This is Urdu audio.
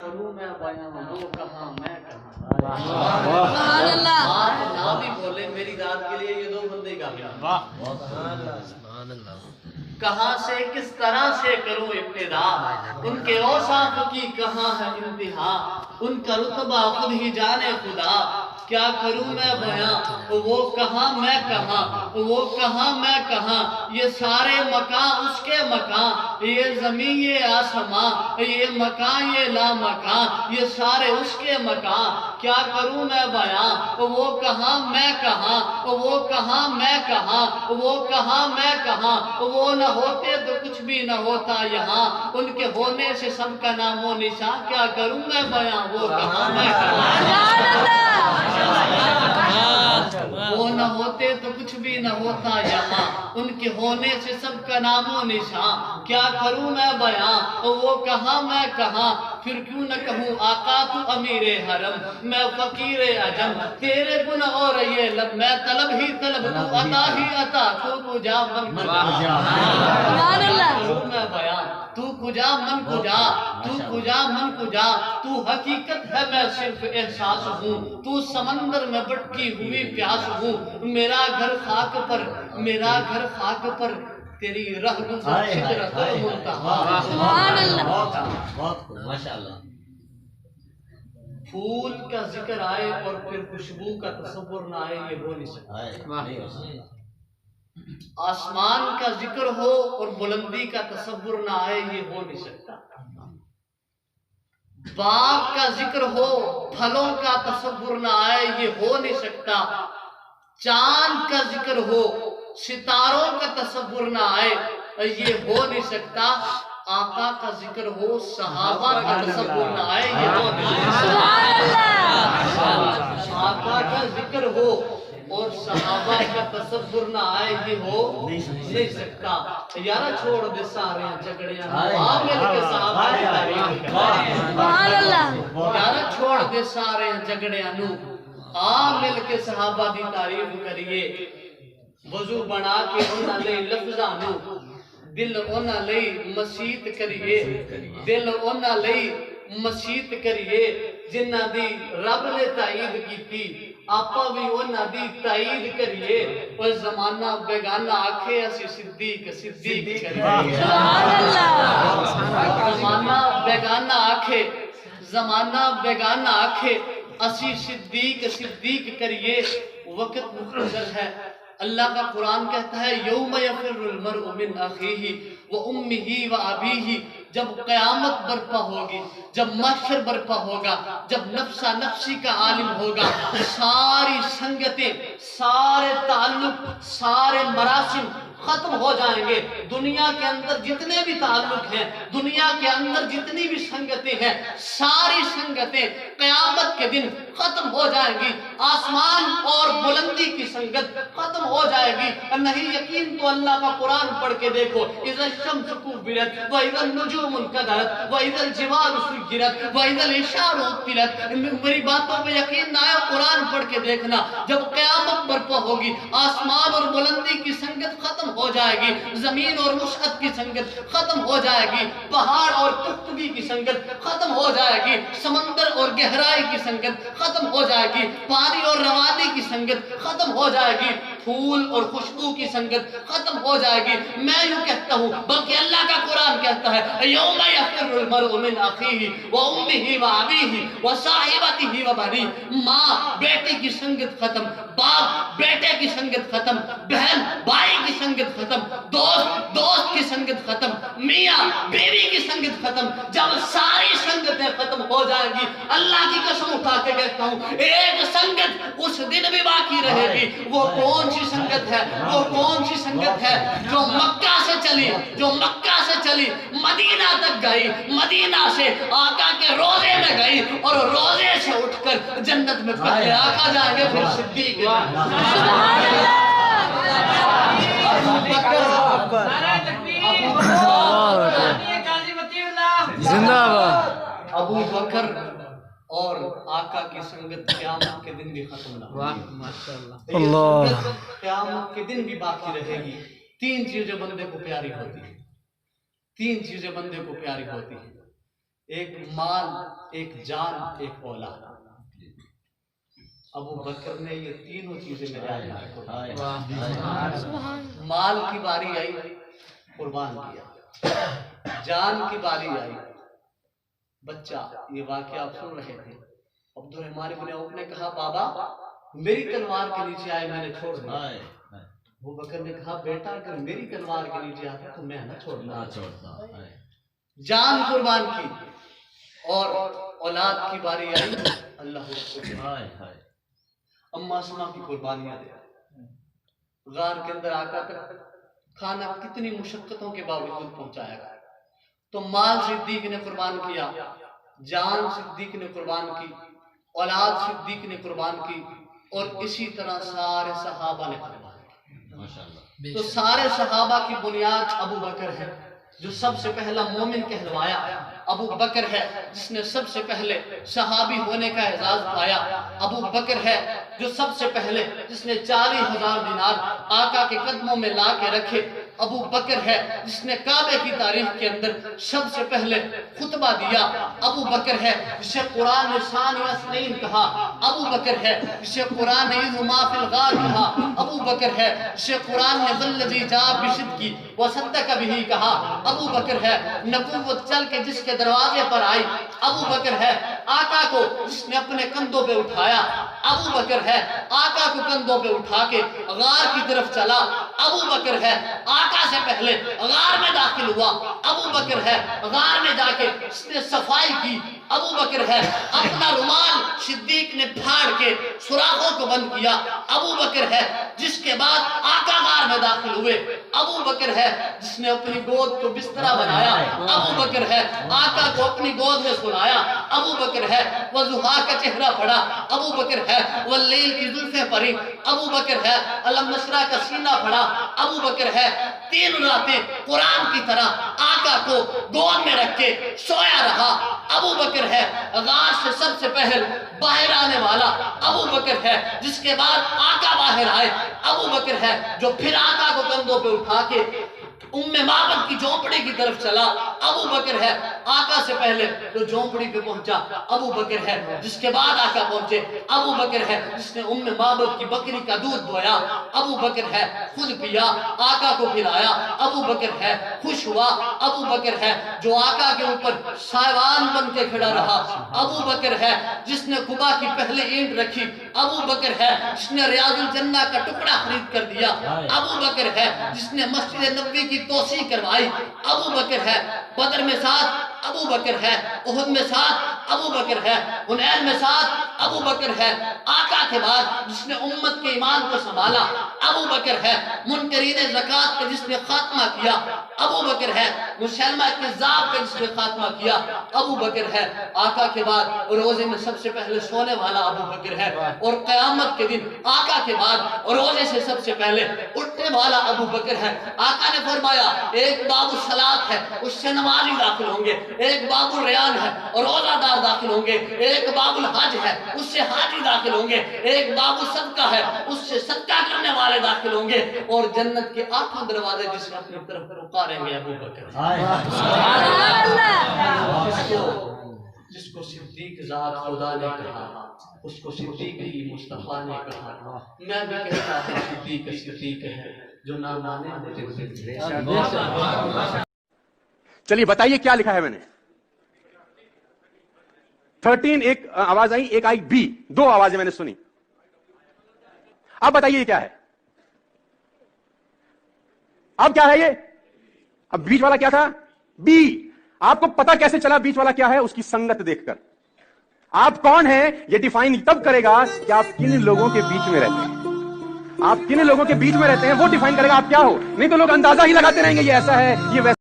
میں بیاں وہ کہاں میں کہاں سبحان اللہ آپ نہ بھی بولے میری ذات کے لیے یہ دو بندے کافی ہیں۔ کہاں سے کس طرح سے کروں ابتدا، ان کے اوصاف کی کہاں ہے انتہا، ان کا رتبہ خود ہی جانے خدا، کیا کروں میں بیاں وہ کہاں میں کہاں، وہ کہاں میں کہاں، یہ سارے مکان اس کے مکان، یہ زمین یہ آسمان، یہ مکان یہ لامکان، یہ سارے اس کے مکان، کیا کروں میں بیاں وہ کہاں میں کہاں، وہ کہاں میں کہاں، وہ کہاں میں کہاں، وہ نہ ہوتے تو کچھ بھی نہ ہوتا یہاں، ان کے ہونے سے سب کا نام و نشان، کیا کروں میں بیاں وہ کہاں میں کہاں، وہ نہ ہوتے تو کچھ بھی نہ ہوتا یہاں، ان کے ہونے سے سب کا نام و نشان، کیا کروں میں بیاں وہ کہاں میں کہاں، پھر کیوں نہ کہوں آقا تو امیر حرم، میں فقیر عجم، تیرے گن اور یہ لب، میں طلب ہی طلب تو عطا ہی عطا، تو کجا من کجا، سبحان اللہ کروں میں بیاں تو کجا من کجا، تو کجا من کجا، تو حقیقت ہے میں صرف احساس ہوں، تو سمندر میں بٹکی ہوئی پیاس ہوں، میرا گھر خاک پر، میرا گھر خاک پر، تیری رہ گزر سدرت المنتہا، سبحان اللہ بہت خوب ماشاءاللہ۔ پھول کا ذکر آئے اور پھر خوشبو کا تصور نہ آئے یہ ہو نہیں سکتا، آسمان کا ذکر ہو اور بلندی کا تصور نہ آئے یہ ہو نہیں سکتا، باغ کا ذکر ہو پھلوں کا تصور نہ آئے یہ ہو نہیں سکتا، چاند کا ذکر ہو ستاروں کا تصور نہ آئے یہ ہو نہیں سکتا، آقا کا ذکر ہو صحابہ کا تصور نہ آئے یہ ہو نہیں سکتا، آقا کا ذکر ہو اور صحابہ کا تصور نہ آئے یہ ہو نہیں سکتا، یارہ چھوڑ دے سارے جھگڑیاں آمل کے صحابہ کی تعریف سبحان اللہ یارہ چھوڑ دے سارے جھگڑیاں آمل کے صحابہ دی تعریف کریے، وضو بنا کے انہاں لئی لفظاں نو، دل انہاں لئی مسیت کریے، دل انہاں لئی مسیت کریے، جنہاں دی رب نے تائید کی تھی، آپا بھی انہاں دی تائید کریے، اور زمانہ بیگانہ آکھے اسی صدیق صدیق کریے، سبحان اللہ زمانہ بیگانہ آکھے، زمانہ بیگانہ آکھے اسی صدیق صدیق کریے، وقت مختصر ہے، اللہ کا قرآن کہتا ہے یوم یفر المرء من اخیہ و امہ و ابیہ، جب قیامت برپا ہوگی، جب محشر برپا ہوگا، جب نفسہ نفسی کا عالم ہوگا، ساری سنگتیں، سارے تعلق، سارے مراسم ختم ہو جائیں گے، دنیا کے اندر جتنے بھی تعلق ہیں، دنیا کے اندر جتنی بھی سنگتیں ہیں، ساری سنگتیں قیامت کے دن ختم ہو جائیں گی، آسمان اور بلندی کی سنگت ختم ہو جائے گی، نہیں یقین تو اللہ کا قرآن پڑھ کے دیکھو، اذا الشمس كورت واذا النجوم انکدرت واذا الجبال سجرت واذا العشار عطلت، میری باتوں پہ یقین نہ آئے قرآن پڑھ کے دیکھنا، جب قیامت برپا ہوگی، آسمان اور بلندی کی سنگت ختم ہو جائے گی، زمین اور وسعت کی سنگت ختم ہو جائے گی، پہاڑ اور پختگی کی سنگت ختم ہو جائے گی، سمندر اور گہرائی کی سنگت ختم ہو جائے گی، پانی اور روانی کی سنگت ختم ہو جائے گی، پھول اور خوشبو کی سنگت ختم ہو جائے گی، میں یوں کہتا ہوں بلکہ اللہ کا قرآن کہتا ہے یوم یفر المرء من اخیہ و امہ و ابیہ و صاحبتہ و بنیہ، ماں بیٹے کی سنگت ختم، باپ بیٹے کی سنگت ختم، بہن بھائی کی سنگت ختم، دوست دوست کی سنگت ختم، میاں بیوی کی سنگت ختم، جب ساری سنگتیں ختم ہو جائیں گی، اللہ کی قسم اٹھا کے کہتا ہوں ایک سنگت اس دن بھی باقی رہے گی، وہ کون سی سنگت ہے، وہ کون سی سنگت ہے جو مکہ سے چلی، جو مکہ سے چلی مدینہ تک گئی، مدینہ سے آقا کے روزے میں گئی، اور روزے سے اٹھ کر جنت میں پہلے آقا جائیں گے پھر صدیق جائیں گے، سبحان اللہ زندہ باد ابو بکر اور آقا کی سنگت قیامت کے دن بھی ختم نہ ہوگی، اللہ یہ سنگت قیامت کے دن بھی باقی رہے گی، تین چیزیں بندے کو پیاری ہوتی ہیں، تین چیزیں بندے کو پیاری ہوتی ہیں، ایک مال، ایک جان، ایک اولاد۔ ابو بکر نے یہ تینوں چیزیں میرے آقا کو، مال کی باری آئی قربان کیا، جان کی باری آئی بچہ۔ یہ واقعہ آپ سن رہے تھے، عبد الرحمن بن عوف نے کہا بابا میری تلوار کے نیچے آئے میں نے چھوڑ دیا۔ ابو بکر نے کہا بیٹا اگر میری تلوار کے نیچے آتا تو میں نہ چھوڑنا۔ جان قربان کی اور اولاد کی باری آئی اللہ اما اسما کی قربانیاں دے۔ غار کے اندر آقا تک کھانا کتنی مشقتوں کے باوجود پہنچایا گیا، تو مال صدیق نے قربان کیا، جان صدیق نے قربان کی، اولاد صدیق نے قربان کی، اور اسی طرح سارے صحابہ نے قربان کی۔ تو سارے صحابہ کی بنیاد ابو بکر ہے جو سب سے پہلا مومن کہلوایا، ابو بکر ہے جس نے سب سے پہلے صحابی ہونے کا اعزاز پایا، ابو بکر ہے جو سب سے پہلے جس نے 40,000 دینار آقا کے قدموں میں لا کے رکھے، ابو بکر ہے جس نے کعبے کی تاریخ کے اندر سب سے پہلے خطبہ دیا، ابو بکر ہے جسے قرآن نے ثانی اثنین کہا، ابو بکر ہے جسے قرآن نے اذ ما فی الغار کہا، ابو بکر ہے جسے قرآن نے والذی جاء بصدق وصدق بہ کہا، ابو بکر ہے نبوت چل کے جس کے دروازے پر آئی، ابو بکر ہے آقا کو جس نے اپنے کندھوں پہ اٹھایا، ابو بکر ہے آقا کو کندھوں پہ اٹھا کے غار کی طرف چلا، ابو بکر ہے آقا سے پہلے غار میں داخل ہوا، ابو بکر ہے غار میں جا کے اس نے صفائی کی، ابو بکر ہے اپنا رومال صدیق نے پھاڑ کے سوراخوں کو بند کیا، ابو بکر ہے جس کے بعد آقا غار میں داخل ہوئے، ابو بکر ہے جس نے اپنی گود کو بسترا بنایا، ابو بکر ہے آقا کو اپنی گود میں سلایا، ابو بکر ہے وضحا کا چہرہ پڑا، ابو بکر ہے واللیل کی زلفیں پڑی، ابو بکر ہے علم نشرہ کا سینہ پڑا، ابو بکر ہے 3 راتیں قرآن کی طرح آقا کو گود میں رکھ کے سویا رہا، ابو بکر ہے غار سے سب سے پہل باہر آنے والا، ابو بکر ہے جس کے بعد آقا باہر آئے، ابو بکر ہے جو پھر آقا کو کندھوں پہ اٹھا کے معبد کی جھونپڑی کی طرف چلا، ابو بکر ہے آقا سے پہلے جو جھونپڑی پہ پہنچا، ابو بکر ہے جس کے بعد آقا پہنچے، ابو بکر ہے جس نے معبد کی بکری کا دودھ دھویا، ابو بکر ہے خود پیا آقا کو پلایا، ابو بکر ہے خوش ہوا، ابو بکر ہے جو آقا کے اوپر سائبان بن کے کھڑا رہا، ابو بکر ہے جس نے قبا کی پہلے اینٹ رکھی، ابو بکر ہے جس نے ریاض الجنہ کا ٹکڑا خرید کر دیا، ابو بکر ہے جس نے مسجد نبوی کی توسیع کروائی، ابو بکر ہے بدر میں ساتھ، ابو بکر ہے احد میں ساتھ، ابو بکر ہے حنین میں ساتھ، ابو بکر ہے آقا کے بعد جس نے امت کے ایمان کو سنبھالا، ابو بکر ہے منکرین زکوٰۃ کا جس نے خاتمہ کیا، ابو بکر ہے مسلمہ کذاب کا جس نے خاتمہ کیا، ابو بکر ہے آقا کے بعد روزے میں سب سے پہلے سونے والا ابو بکر ہے، اور قیامت کے دن آقا کے بعد روزے سے سب سے پہلے اٹھنے والا ابو بکر ہے۔ آقا نے فرمایا ایک باب الصلاۃ ہے اس سے نمازی داخل ہوں گے، ایک باب الریان ہے اور روزہ دار داخل ہوں گے، ایک باب الحج ہے اس سے حاجی داخل ہوں گے، ایک باب الصدقہ ہے اس سے صدقہ کرنے والے داخل ہوں گے، اور جنت کے 8 دروازے جس نے اپنی طرف پکاریں گے ابو بکر۔ جس کو صدیق ذات خدا نے کہا، اس کو صدیق ہی مصطفیٰ نے کہا، میں بھی کہتا ہوں صدیق صدیق ہے جو نہ مانے مجھے۔ چلیے بتائیے کیا لکھا ہے میں نے؟ 13 ایک آواز آئی، ایک آئی بی، 2 آوازیں میں نے سنی۔ اب بتائیے یہ کیا ہے؟ اب کیا ہے یہ؟ اب بیچ والا کیا تھا؟ بی۔ آپ کو پتا کیسے چلا بیچ والا کیا ہے؟ اس کی سنگت دیکھ کر۔ آپ کون ہیں یہ ڈیفائن تب کرے گا کہ آپ کن لوگوں کے بیچ میں رہتے ہیں۔ آپ کن لوگوں کے بیچ میں رہتے ہیں وہ ڈیفائن کرے گا آپ کیا ہو، نہیں تو لوگ اندازہ ہی لگاتے رہیں گے یہ ایسا ہے یہ ویسا۔